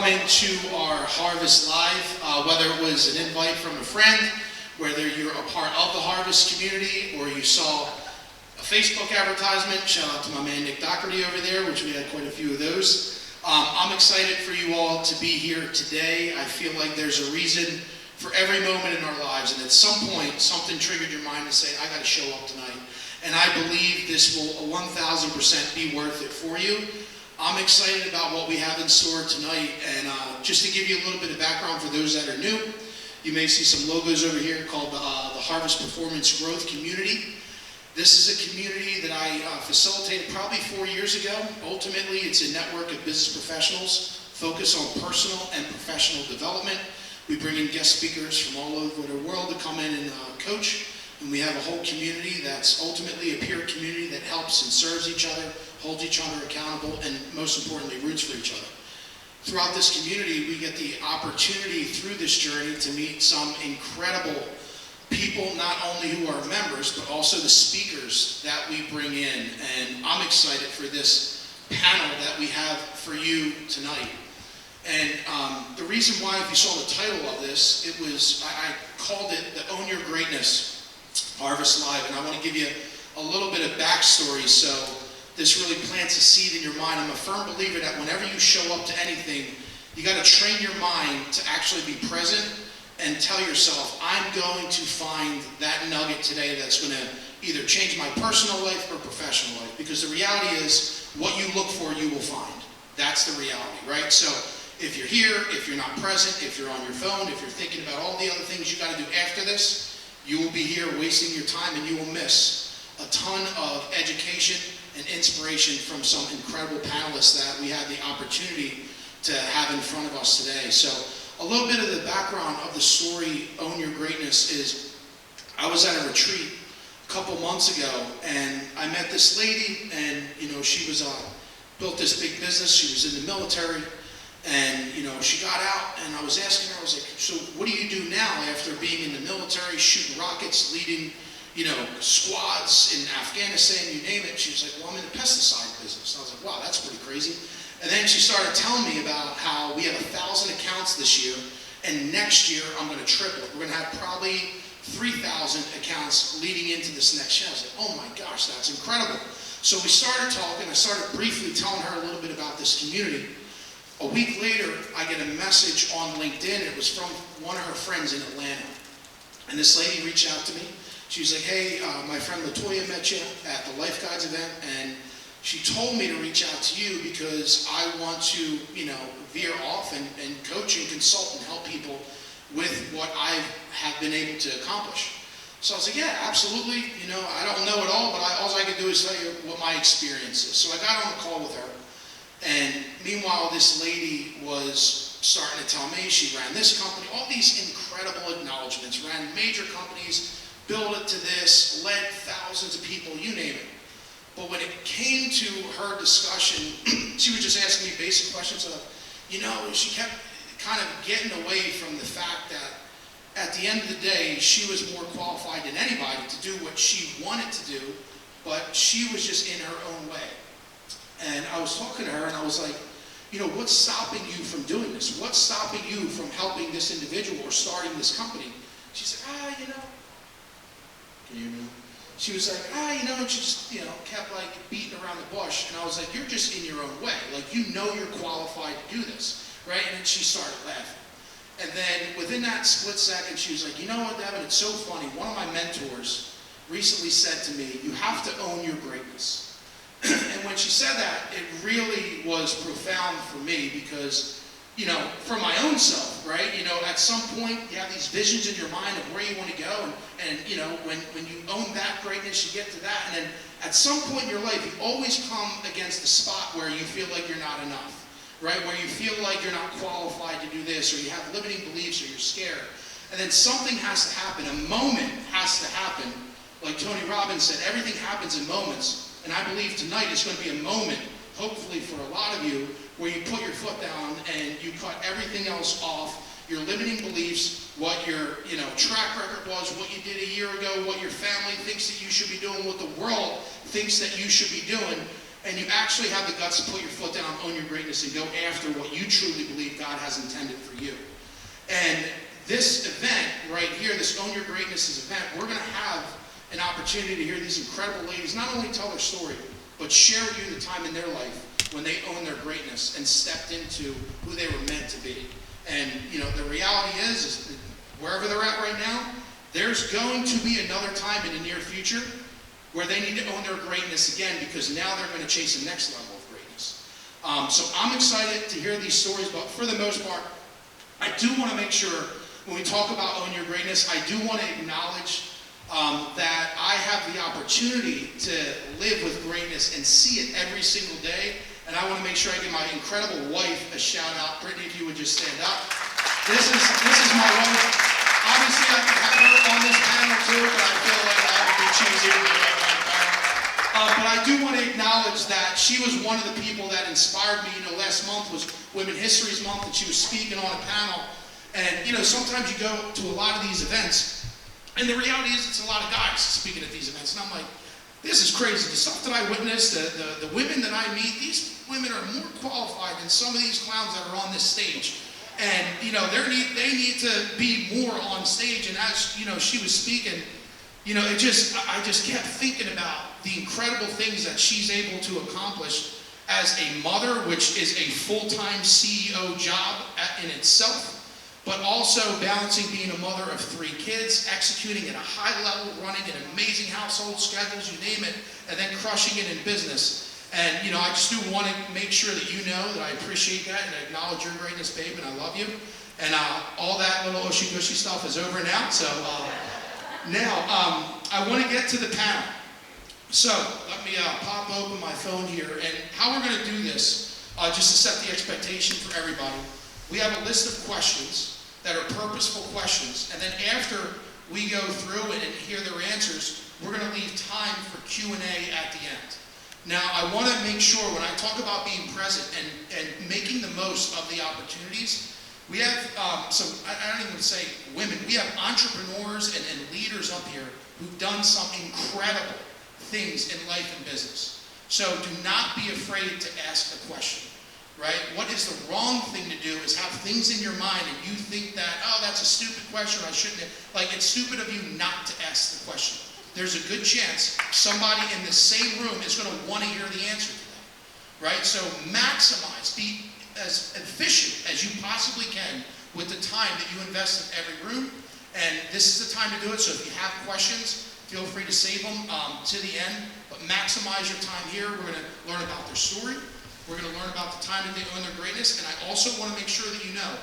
coming to our Harvest Live, whether it was an invite from a friend, whether you're a part of the Harvest community, or you saw a Facebook advertisement. Shout out to my man Nick Doherty over there, which we had quite a few of those. I'm excited for you all to be here today. I feel like there's a reason for every moment in our lives, and at some point, something triggered your mind to say, I got to show up tonight. And I believe this will 1,000% be worth it for you. I'm excited about what we have in store tonight, and just to give you a little bit of background for those that are new, you may see some logos over here called the Harvest Performance Growth Community. This is a community that I facilitated probably 4 years ago. Ultimately, it's a network of business professionals focused on personal and professional development. We bring in guest speakers from all over the world to come in and coach. And we have a whole community that's ultimately a peer community that helps and serves each other, holds each other accountable, and most importantly, roots for each other. Throughout this community, we get the opportunity through this journey to meet some incredible people, not only who are members, but also the speakers that we bring in. And I'm excited for this panel that we have for you tonight. And the reason why, if you saw the title of this, it was, I called it the Own Your Greatness Harvest Live, and I want to give you a little bit of backstory so this really plants a seed in your mind. I'm a firm believer that whenever you show up to anything, you got to train your mind to actually be present and tell yourself, I'm going to find that nugget today that's going to either change my personal life or professional life, because the reality is what you look for, you will find. That's the reality, right? So if you're here, if you're not present, if you're on your phone, if you're thinking about all the other things you got to do after this, you will be here wasting your time, and you will miss a ton of education and inspiration from some incredible panelists that we had the opportunity to have in front of us today. So a little bit of the background of the story, Own Your Greatness, is I was at a retreat a couple months ago, and I met this lady, and she was built this big business. She was in the military. And, she got out, and I was asking her, I was like, so what do you do now after being in the military, shooting rockets, leading, squads in Afghanistan, you name it? She was like, well, I'm in the pesticide business. I was like, wow, that's pretty crazy. And then she started telling me about how we have 1,000 accounts this year, and next year I'm going to triple it. We're going to have probably 3,000 accounts leading into this next year. I was like, oh my gosh, that's incredible. So we started talking. I started briefly telling her a little bit about this community. A week later, I get a message on LinkedIn. It was from one of her friends in Atlanta. And this lady reached out to me. She was like, hey, my friend LaToya met you at the Life Guides event, and she told me to reach out to you because I want to, veer off and coach and consult and help people with what I have been able to accomplish. So I was like, yeah, absolutely. I don't know it all, but all I can do is tell you what my experience is. So I got on the call with her. And meanwhile, this lady was starting to tell me she ran this company, all these incredible acknowledgments, ran major companies, built it to this, led thousands of people, you name it. But when it came to her discussion, she was just asking me basic questions of, she kept kind of getting away from the fact that at the end of the day, she was more qualified than anybody to do what she wanted to do, but she was just in her own way. And I was talking to her, and I was like, what's stopping you from doing this? What's stopping you from helping this individual or starting this company? She's like, can you hear me? She was like, and she just, kept like beating around the bush. And I was like, you're just in your own way. Like, you're qualified to do this, right? And then she started laughing. And then within that split second, she was like, you know what, Devin, it's so funny. One of my mentors recently said to me, you have to own your greatness. And when she said that, it really was profound for me because, for my own self, right? At some point, you have these visions in your mind of where you want to go. And when you own that greatness, you get to that. And then at some point in your life, you always come against the spot where you feel like you're not enough, right? Where you feel like you're not qualified to do this, or you have limiting beliefs, or you're scared. And then something has to happen. A moment has to happen. Like Tony Robbins said, everything happens in moments. And I believe tonight is going to be a moment, hopefully for a lot of you, where you put your foot down and you cut everything else off, your limiting beliefs, what your track record was, what you did a year ago, what your family thinks that you should be doing, what the world thinks that you should be doing, and you actually have the guts to put your foot down, own your greatness, and go after what you truly believe God has intended for you. And this event right here, this Own Your Greatness event, we're going to have an opportunity to hear these incredible ladies not only tell their story, but share with you the time in their life when they owned their greatness and stepped into who they were meant to be. And, you know, the reality is wherever they're at right now, there's going to be another time in the near future where they need to own their greatness again, because now they're going to chase the next level of greatness. So I'm excited to hear these stories, but for the most part, I do want to make sure when we talk about Own Your Greatness, I do want to acknowledge that I have the opportunity to live with greatness and see it every single day. And I want to make sure I give my incredible wife a shout out. Brittany, if you would just stand up. This is my wife. Obviously, I could have her on this panel too, but I feel like I would be choosing the right on the panel. But I do want to acknowledge that she was one of the people that inspired me. You know, last month was Women History Month, and she was speaking on a panel. And, you know, sometimes you go to a lot of these events, and the reality is it's a lot of guys speaking at these events. And I'm like, this is crazy. The stuff that I witnessed, the women that I meet, these women are more qualified than some of these clowns that are on this stage. And, you know, they need to be more on stage. And as, you know, she was speaking, you know, I just kept thinking about the incredible things that she's able to accomplish as a mother, which is a full-time CEO job in itself, but also balancing being a mother of 3 kids, executing at a high level, running an amazing household schedules, you name it, and then crushing it in business. And, you know, I just do want to make sure that you know that I appreciate that and I acknowledge your greatness, babe, and I love you. And all that little ushy-gushy stuff is over now. So now I want to get to the panel. So let me pop open my phone here. And how we're going to do this, just to set the expectation for everybody, we have a list of questions that are purposeful questions. And then after we go through it and hear their answers, we're going to leave time for Q&A at the end. Now, I want to make sure when I talk about being present and making the most of the opportunities, we have some, I don't even say women, we have entrepreneurs and leaders up here who've done some incredible things in life and business. So do not be afraid to ask a question, right? What is the wrong thing to do is have things in your mind and you think that, oh, that's a stupid question, I shouldn't have. Like, it's stupid of you not to ask the question. There's a good chance somebody in the same room is going to want to hear the answer to that, right? So maximize, be as efficient as you possibly can with the time that you invest in every room. And this is the time to do it. So if you have questions, feel free to save them to the end. But maximize your time here. We're going to learn about their story. We're going to learn about the time that they own their greatness. And I also want to make sure that you know,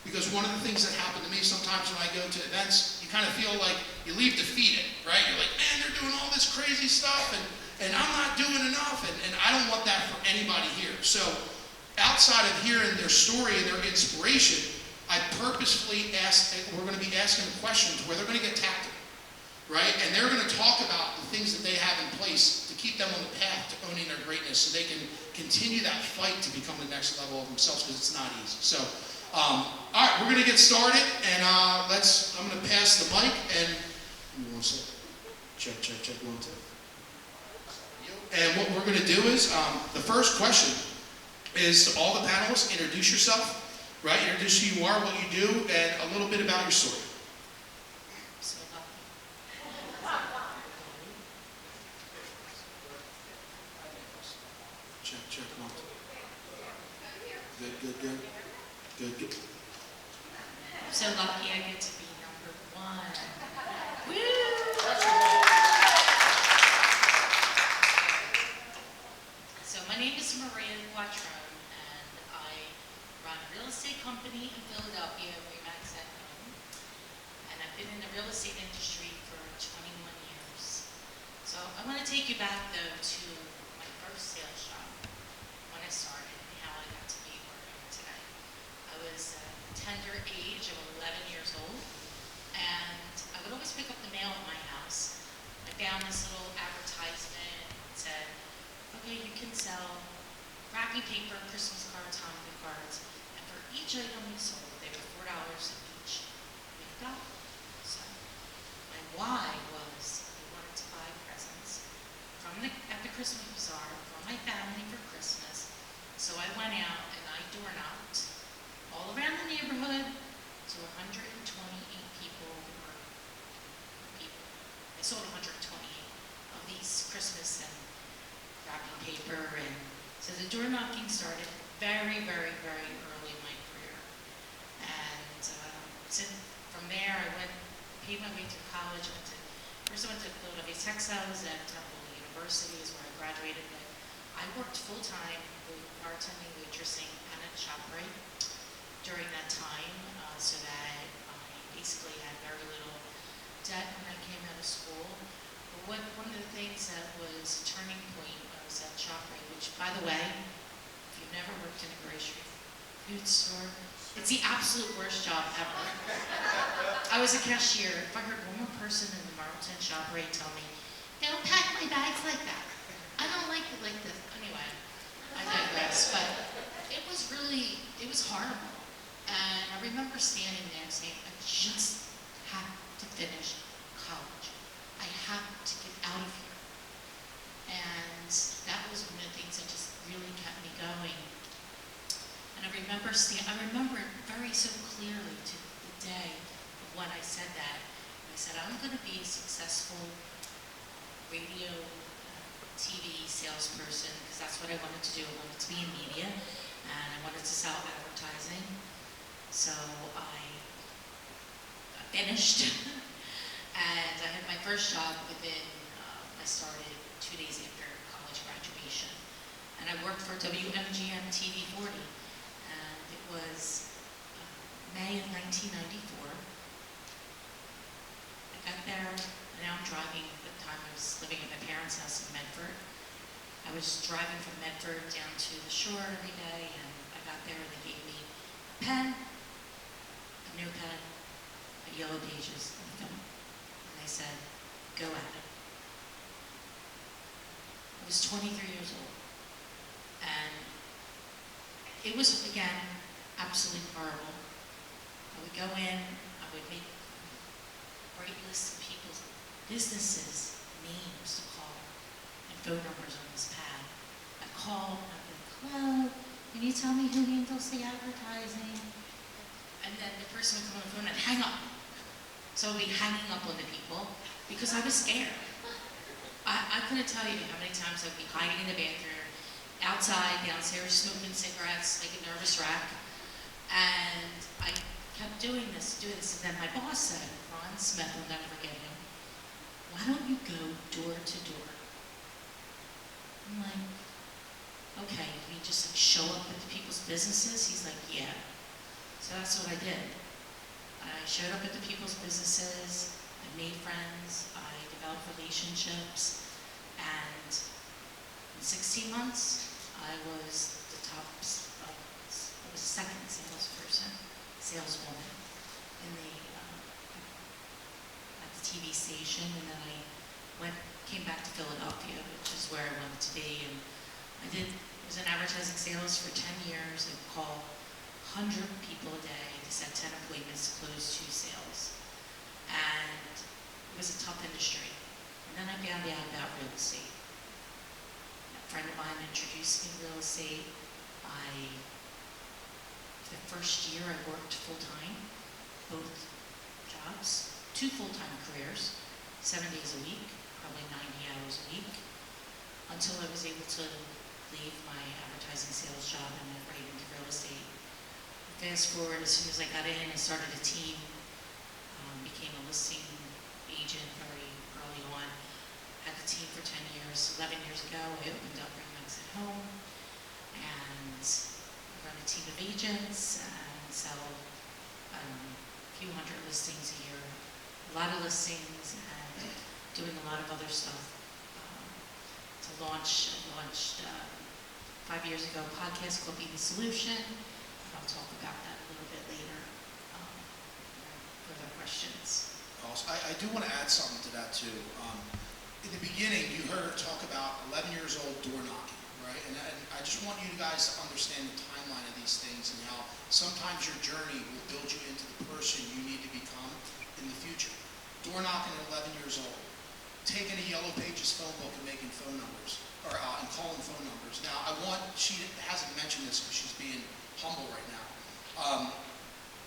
because one of the things that happen to me sometimes when I go to events, you kind of feel like you leave defeated, right? You're like, man, they're doing all this crazy stuff, and I'm not doing enough, and I don't want that for anybody here. So outside of hearing their story and their inspiration, I purposefully asked, we're going to be asking questions where they're going to get tactical, right? And they're going to talk about the things that they have in place to keep them on the path to owning their greatness so they can continue that fight to become the next level of themselves, because it's not easy. So, all right, we're going to get started, and I'm going to pass the mic, and give me one second. Check, 1, 2. And what we're going to do is, the first question is to all the panelists, introduce yourself, right? Introduce who you are, what you do, and a little bit about your story. Check, 1, 2. Good. Good. I'm so lucky I get to be number 1. Woo! So my name is Maria Quattrone, and I run a real estate company in Philadelphia, Remax at Home. And I've been in the real estate industry for 21 years. So I want to take you back, though, to my first sales job when I started and how I got to be where I am today. I was at a tender age of 11 years old, and I would always pick up the mail at my house. I found this little advertisement that said, okay, you can sell wrapping paper, Christmas cards, Hanukkah cards, and for each item you sold, they were $4 each. Make $1. So my why was I wanted to buy presents at the Christmas bazaar for my family for Christmas. So I went out and I door knocked all around the to 128 people or people. I sold 128 of these Christmas and wrapping paper, and so the door knocking started very, very, very early in my career. And from there, paid my way through college. First I went to Philadelphia Texas and Temple University is where I graduated. But I worked full-time with bartending, waitressing, and at ShopRite during that time, so that I basically had very little debt when I came out of school. But one of the things that was a turning point was at ShopRite, which, by the way, if you've never worked in a grocery food store, it's the absolute worst job ever. I was a cashier. If I heard one more person in the Marlton ShopRite tell me, "Don't pack my bags like that. I don't like it like this." Anyway, I digress. But it was horrible. And I remember standing there saying, I just have to finish college. I have to get out of here. And that was one of the things that just really kept me going. And I remember it very so clearly to the day of when I said that. I said, I'm going to be a successful radio, TV salesperson, because that's what I wanted to do. I wanted to be in media, and I wanted to sell advertising. So I finished, and I had my first job I started 2 days after college graduation. And I worked for WMGM TV 40, and it was May of 1994. I got there, and now I'm driving. At the time I was living at my parents' house in Medford. I was driving from Medford down to the shore every day, and I got there and they gave me a pen, a notepad, a yellow pages, and a film. And they said, go at it. I was 23 years old. And it was, again, absolutely horrible. I would go in, I would make a great list of people's businesses, names to call, and phone numbers on this pad. I'd call, and I'd be like, hello, can you tell me who handles the advertising? And then the person would come on the phone and hang up. So I'd be hanging up on the people because I was scared. I couldn't tell you how many times I'd be hiding in the bathroom, outside, downstairs, smoking cigarettes, like a nervous wreck. And I kept doing this. And then my boss said, Ron Smith, I'll never forget him, why don't you go door to door? I'm like, okay, you just like show up at the people's businesses? He's like, yeah. So that's what I did. I showed up at the people's businesses, I made friends, I developed relationships, and in 16 months, I was the I was the second saleswoman at the TV station, and then I came back to Philadelphia, which is where I wanted to be, and I was in advertising sales for 10 years. I would call 100 people a day to set 10 appointments to close 2 sales. And it was a tough industry. And then I found out about real estate. A friend of mine introduced me to real estate. The first year I worked full-time, both jobs, 2 full-time careers, 7 days a week, probably 90 hours a week, until I was able to leave my advertising sales job and went right into real estate. Fast forward, as soon as I got in, I started a team, became a listing agent very early on. Had the team for 10 years. 11 years ago, I opened up Remax at Home, and run a team of agents and sell a few hundred listings a year, a lot of listings, and doing a lot of other stuff. I launched 5 years ago a podcast called Be the Solution. I'll talk about that a little bit later. Further questions? I do want to add something to that too. In the beginning, you heard her talk about 11 years old door knocking, right? And I just want you guys to understand the timeline of these things and how sometimes your journey will build you into the person you need to become in the future. Door knocking at 11 years old, taking a Yellow Pages phone book and making phone numbers, and calling phone numbers. Now, she hasn't mentioned this because she's being humble right now.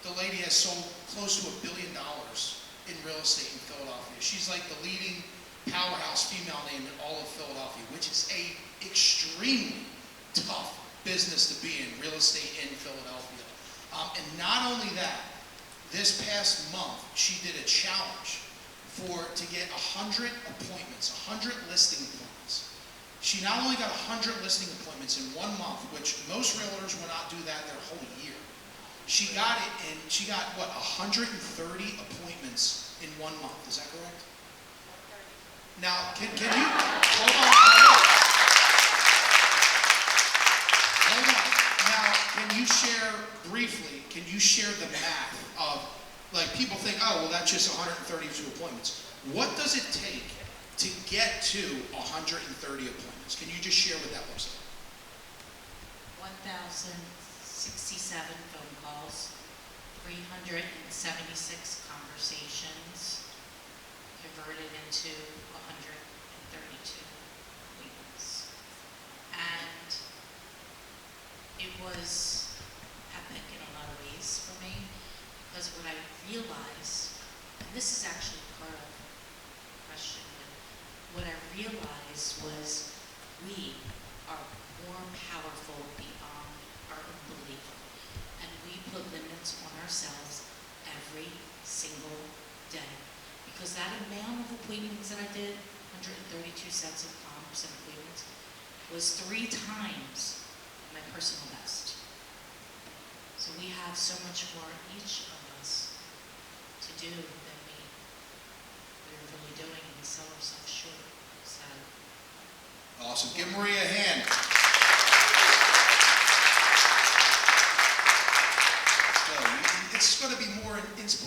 the lady has sold close to $1 billion in real estate in Philadelphia. She's like the leading powerhouse female name in all of Philadelphia, which is a extremely tough business to be in, real estate in Philadelphia. And not only that, this past month, she did a challenge to get 100 appointments, 100 listing appointments. She not only got 100 listing appointments in 1 month, which most realtors will not do that their whole year. She got it in, she got, what, 130 appointments in 1 month. Is that correct? Now, can you, hold on. Hold on. Now, can you share briefly, can you share the math of, like, people think, oh, well, that's just 132 appointments. What does it take to get to 130 appointments? Can you just share what that looks like? 1,067 phone calls, 376 conversations, converted into 132 appointments. And it was epic in a lot of ways for me, because what I realized, and this is actually part of the question, but what I realized was we are more powerful beyond our own belief. And we put limits on ourselves every single day. Because that amount of appointments that I did, 132 sets of comps and appointments, was 3 times my personal best. So we have so much more, each of us, to do than we're really doing, and we sell ourselves short. So. Awesome. Give Maria a hand. So, it's going to be more inspirational.